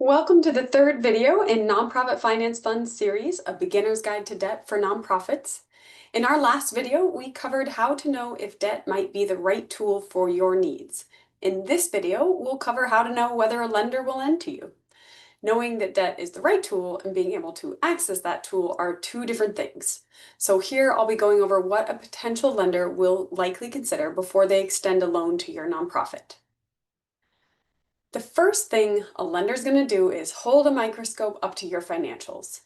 Welcome to the third video in Nonprofit Finance Fund series, A Beginner's Guide to Debt for Nonprofits. In our last video, we covered how to know if debt might be the right tool for your needs. In this video, we'll cover how to know whether a lender will lend to you. Knowing that debt is the right tool and being able to access that tool are two different things. So here I'll be going over what a potential lender will likely consider before they extend a loan to your nonprofit. The first thing a lender is going to do is hold a microscope up to your financials.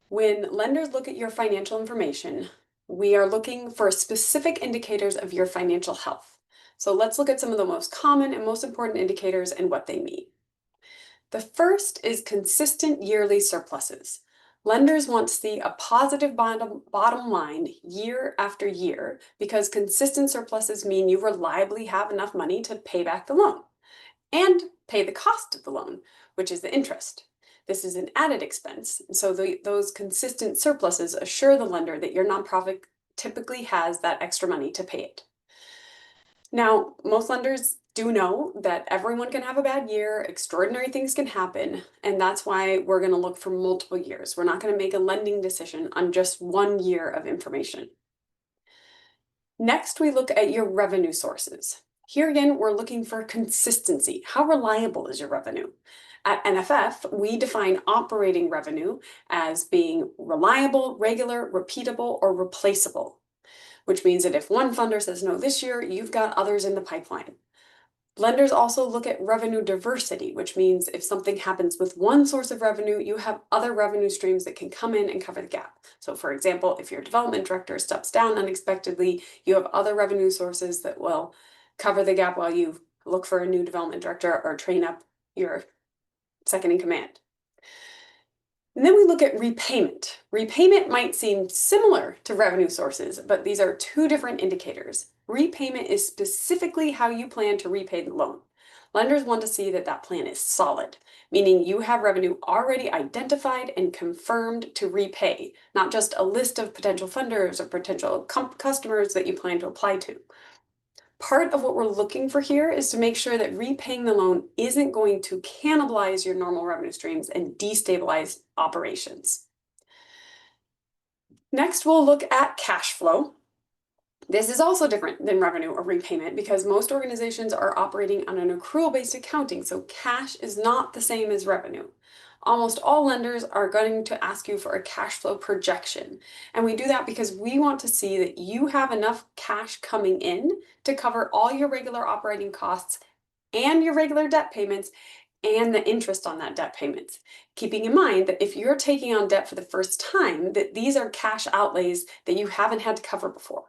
When lenders look at your financial information, we are looking for specific indicators of your financial health. So let's look at some of the most common and most important indicators and what they mean. The first is consistent yearly surpluses. Lenders want to see a positive bottom line year after year because consistent surpluses mean you reliably have enough money to pay back the loan and pay the cost of the loan, which is the interest. This is an added expense, and so those consistent surpluses assure the lender that your nonprofit typically has that extra money to pay it. Now, most lenders do know that everyone can have a bad year, extraordinary things can happen, and that's why we're going to look for multiple years. We're not going to make a lending decision on just 1 year of information. Next, we look at your revenue sources. Here again, we're looking for consistency. How reliable is your revenue? At NFF, we define operating revenue as being reliable, regular, repeatable, or replaceable, which means that if one funder says no this year, you've got others in the pipeline. Lenders also look at revenue diversity, which means if something happens with one source of revenue, you have other revenue streams that can come in and cover the gap. So for example, if your development director steps down unexpectedly, you have other revenue sources that will cover the gap while you look for a new development director or train up your second in command. And then we look at repayment. Repayment might seem similar to revenue sources, but these are two different indicators. Repayment is specifically how you plan to repay the loan. Lenders want to see that that plan is solid, meaning you have revenue already identified and confirmed to repay, not just a list of potential funders or potential customers that you plan to apply to. Part of what we're looking for here is to make sure that repaying the loan isn't going to cannibalize your normal revenue streams and destabilize operations. Next, we'll look at cash flow. This is also different than revenue or repayment because most organizations are operating on an accrual-based accounting, so cash is not the same as revenue. Almost all lenders are going to ask you for a cash flow projection. And we do that because we want to see that you have enough cash coming in to cover all your regular operating costs and your regular debt payments and the interest on that debt payments. Keeping in mind that if you're taking on debt for the first time, that these are cash outlays that you haven't had to cover before.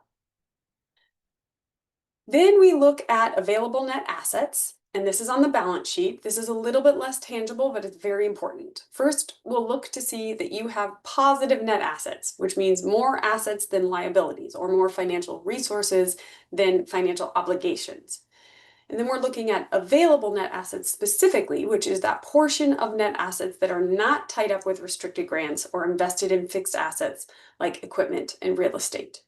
Then we look at available net assets. And this is on the balance sheet. This is a little bit less tangible, but it's very important. First, we'll look to see that you have positive net assets, which means more assets than liabilities or more financial resources than financial obligations. And then we're looking at available net assets specifically, which is that portion of net assets that are not tied up with restricted grants or invested in fixed assets like equipment and real estate.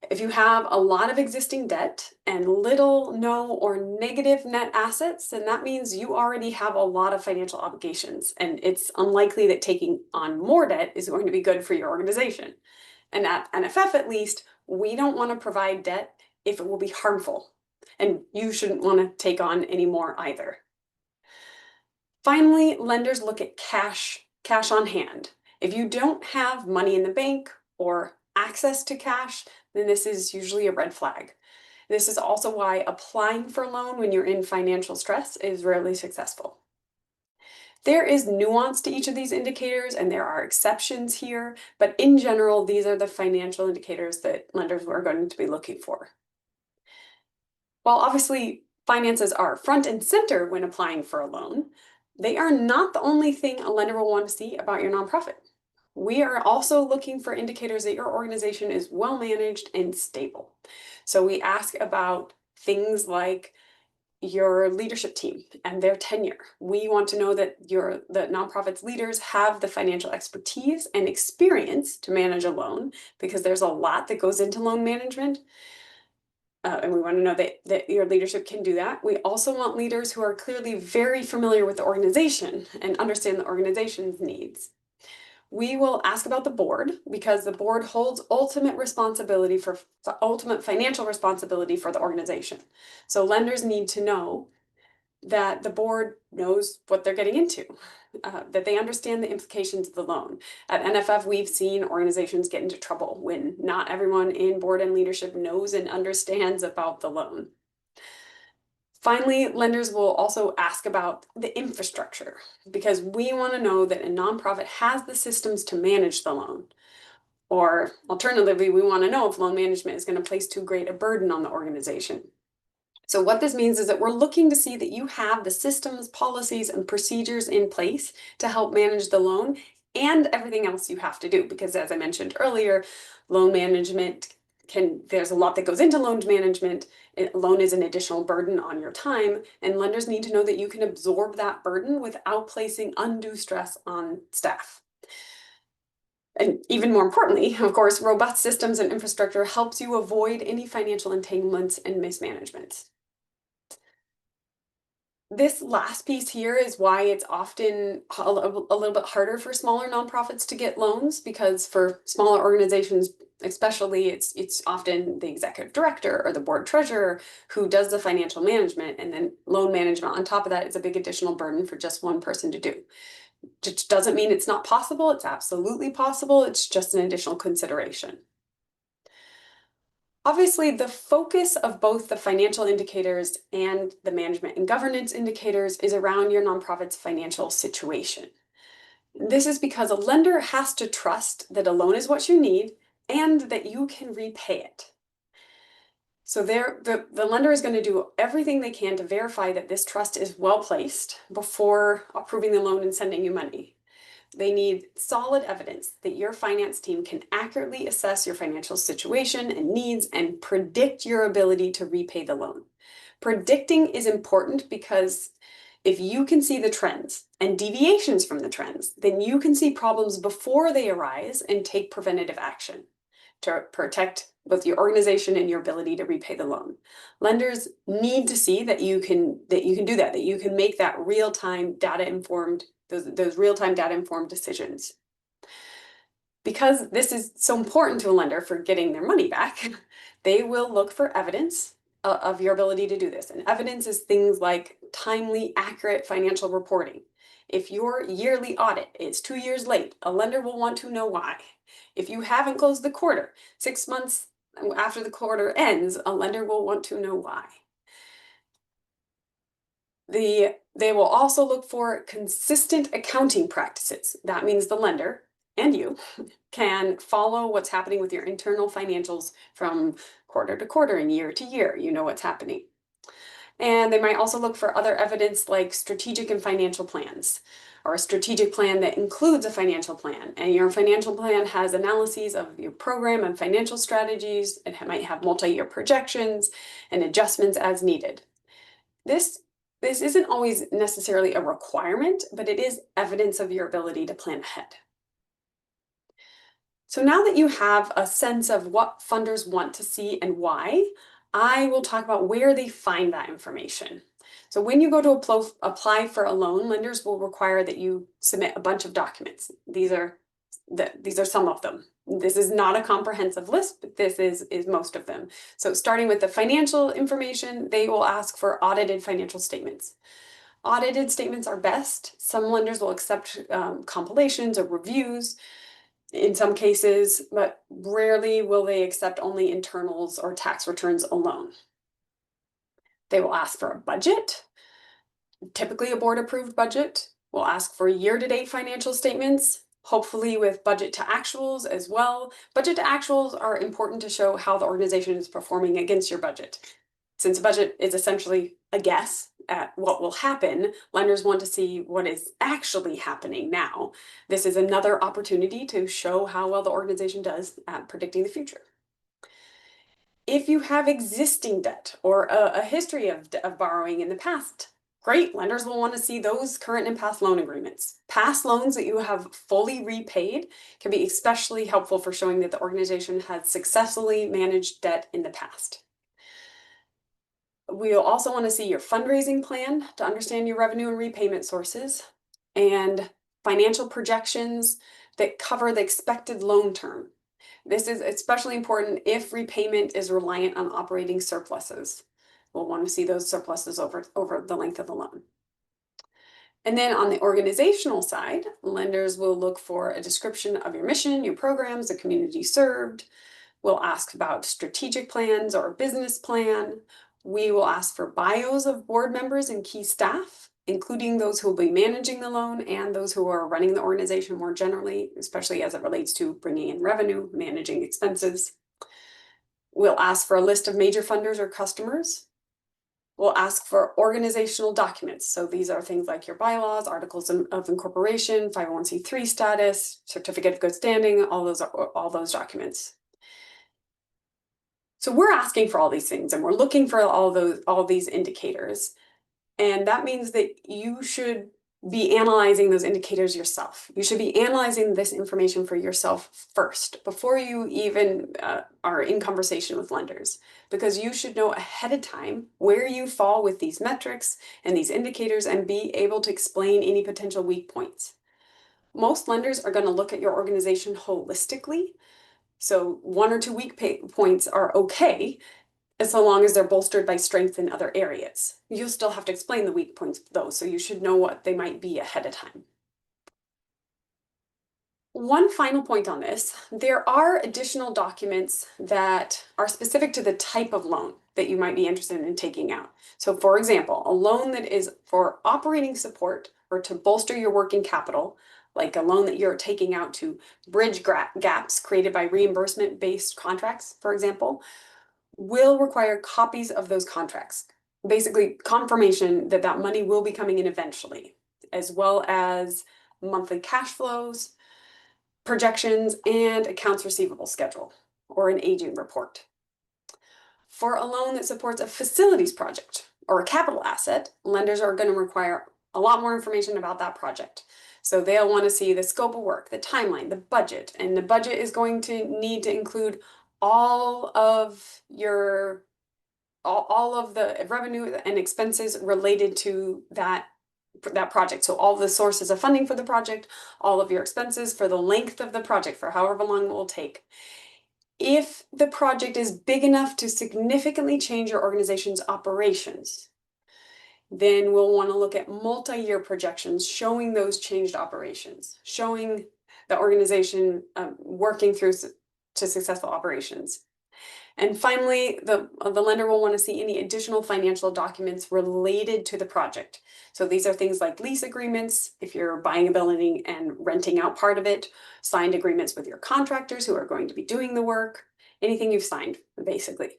If you have a lot of existing debt and little, no, or negative net assets, then that means you already have a lot of financial obligations, and it's unlikely that taking on more debt is going to be good for your organization. And at NFF, at least, we don't want to provide debt if it will be harmful, and you shouldn't want to take on any more either. Finally, lenders look at cash on hand. If you don't have money in the bank or access to cash, then this is usually a red flag. This is also why applying for a loan when you're in financial stress is rarely successful. There is nuance to each of these indicators, and there are exceptions here, but in general, these are the financial indicators that lenders are going to be looking for. While obviously finances are front and center when applying for a loan, they are not the only thing a lender will want to see about your nonprofit. We are also looking for indicators that your organization is well managed and stable. So we ask about things like your leadership team and their tenure. We want to know that the nonprofit's leaders have the financial expertise and experience to manage a loan because there's a lot that goes into loan management. and we want to know that your leadership can do that. We also want leaders who are clearly very familiar with the organization and understand the organization's needs. We will ask about the board because the board holds ultimate financial responsibility for the organization. So lenders need to know that the board knows what they're getting into, that they understand the implications of the loan. At NFF, we've seen organizations get into trouble when not everyone in board and leadership knows and understands about the loan. Finally, lenders will also ask about the infrastructure because we want to know that a nonprofit has the systems to manage the loan. Or alternatively, we want to know if loan management is going to place too great a burden on the organization. So what this means is that we're looking to see that you have the systems, policies, and procedures in place to help manage the loan and everything else you have to do. Because as I mentioned earlier, loan management there's a lot that goes into loan management. Loan is an additional burden on your time, and lenders need to know that you can absorb that burden without placing undue stress on staff. And even more importantly, of course, robust systems and infrastructure helps you avoid any financial entanglements and mismanagement. This last piece here is why it's often a little bit harder for smaller nonprofits to get loans, because for smaller organizations, especially, it's often the executive director or the board treasurer who does the financial management, and then loan management on top of that is a big additional burden for just one person to do. Which doesn't mean it's not possible. It's absolutely possible. It's just an additional consideration. Obviously, the focus of both the financial indicators and the management and governance indicators is around your nonprofit's financial situation. This is because a lender has to trust that a loan is what you need and that you can repay it. So the lender is going to do everything they can to verify that this trust is well placed before approving the loan and sending you money. They need solid evidence that your finance team can accurately assess your financial situation and needs and predict your ability to repay the loan. Predicting is important because if you can see the trends and deviations from the trends, then you can see problems before they arise and take preventative action to protect both your organization and your ability to repay the loan. Lenders need to see that you can do that you can make that real-time data-informed those real-time data-informed decisions. Because this is so important to a lender for getting their money back, they will look for evidence of your ability to do this. And evidence is things like timely, accurate financial reporting. If your yearly audit is 2 years late, a lender will want to know why. If you haven't closed the quarter 6 months after the quarter ends, a lender will want to know why. They will also look for consistent accounting practices. That means the lender and you can follow what's happening with your internal financials from quarter to quarter and year to year. You know what's happening. And they might also look for other evidence like strategic and financial plans, or a strategic plan that includes a financial plan. And your financial plan has analyses of your program and financial strategies. It might have multi-year projections and adjustments as needed. This isn't always necessarily a requirement, but it is evidence of your ability to plan ahead. So now that you have a sense of what funders want to see and why, I will talk about where they find that information. So when you go to apply for a loan, lenders will require that you submit a bunch of documents. These are some of them. This is not a comprehensive list, but this is most of them. So starting with the financial information, they will ask for audited financial statements. Audited statements are best. Some lenders will accept compilations or reviews in some cases, but rarely will they accept only internals or tax returns alone. They will ask for a budget, typically a board-approved budget. We'll ask for year-to-date financial statements, hopefully with budget to actuals as well. Budget to actuals are important to show how the organization is performing against your budget. Since a budget is essentially a guess at what will happen, lenders want to see what is actually happening now. This is another opportunity to show how well the organization does at predicting the future. If you have existing debt or a history of borrowing in the past, great, lenders will want to see those current and past loan agreements. Past loans that you have fully repaid can be especially helpful for showing that the organization has successfully managed debt in the past. We'll also want to see your fundraising plan to understand your revenue and repayment sources, and financial projections that cover the expected loan term. This is especially important if repayment is reliant on operating surpluses. We'll want to see those surpluses over the length of the loan. And then on the organizational side, lenders will look for a description of your mission, your programs, the community served. We'll ask about strategic plans or a business plan. We will ask for bios of board members and key staff, including those who will be managing the loan and those who are running the organization more generally, especially as it relates to bringing in revenue, managing expenses. We'll ask for a list of major funders or customers. We'll ask for organizational documents. So these are things like your bylaws, articles of incorporation, 501c3 status, certificate of good standing, all those documents. So we're asking for all these things and we're looking for all these indicators. And that means that you should be analyzing those indicators yourself. You should be analyzing this information for yourself first before you even are in conversation with lenders, because you should know ahead of time where you fall with these metrics and these indicators and be able to explain any potential weak points. Most lenders are going to look at your organization holistically. So 1 or 2 weak points are okay, as long as they're bolstered by strength in other areas. You'll still have to explain the weak points though, so you should know what they might be ahead of time. One final point on this, there are additional documents that are specific to the type of loan that you might be interested in taking out. So for example, a loan that is for operating support or to bolster your working capital, like a loan that you're taking out to bridge gaps created by reimbursement-based contracts, for example, will require copies of those contracts. Basically, confirmation that that money will be coming in eventually, as well as monthly cash flows, projections, and accounts receivable schedule, or an aging report. For a loan that supports a facilities project or a capital asset, lenders are going to require a lot more information about that project. So they'll want to see the scope of work, the timeline, the budget, and the budget is going to need to include all of the revenue and expenses related to that project. So all the sources of funding for the project, all of your expenses for the length of the project, for however long it will take. If the project is big enough to significantly change your organization's operations, then we'll want to look at multi-year projections showing those changed operations, showing the organization working through to successful operations. And finally, the lender will want to see any additional financial documents related to the project. So these are things like lease agreements, if you're buying a building and renting out part of it, signed agreements with your contractors who are going to be doing the work, anything you've signed, basically.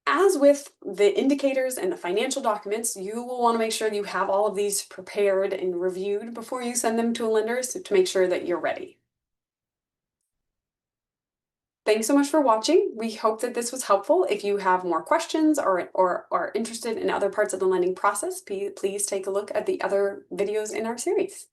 As with the indicators and the financial documents, you will want to make sure you have all of these prepared and reviewed before you send them to a lender, so to make sure that you're ready. Thanks so much for watching. We hope that this was helpful. If you have more questions or are interested in other parts of the lending process, please take a look at the other videos in our series.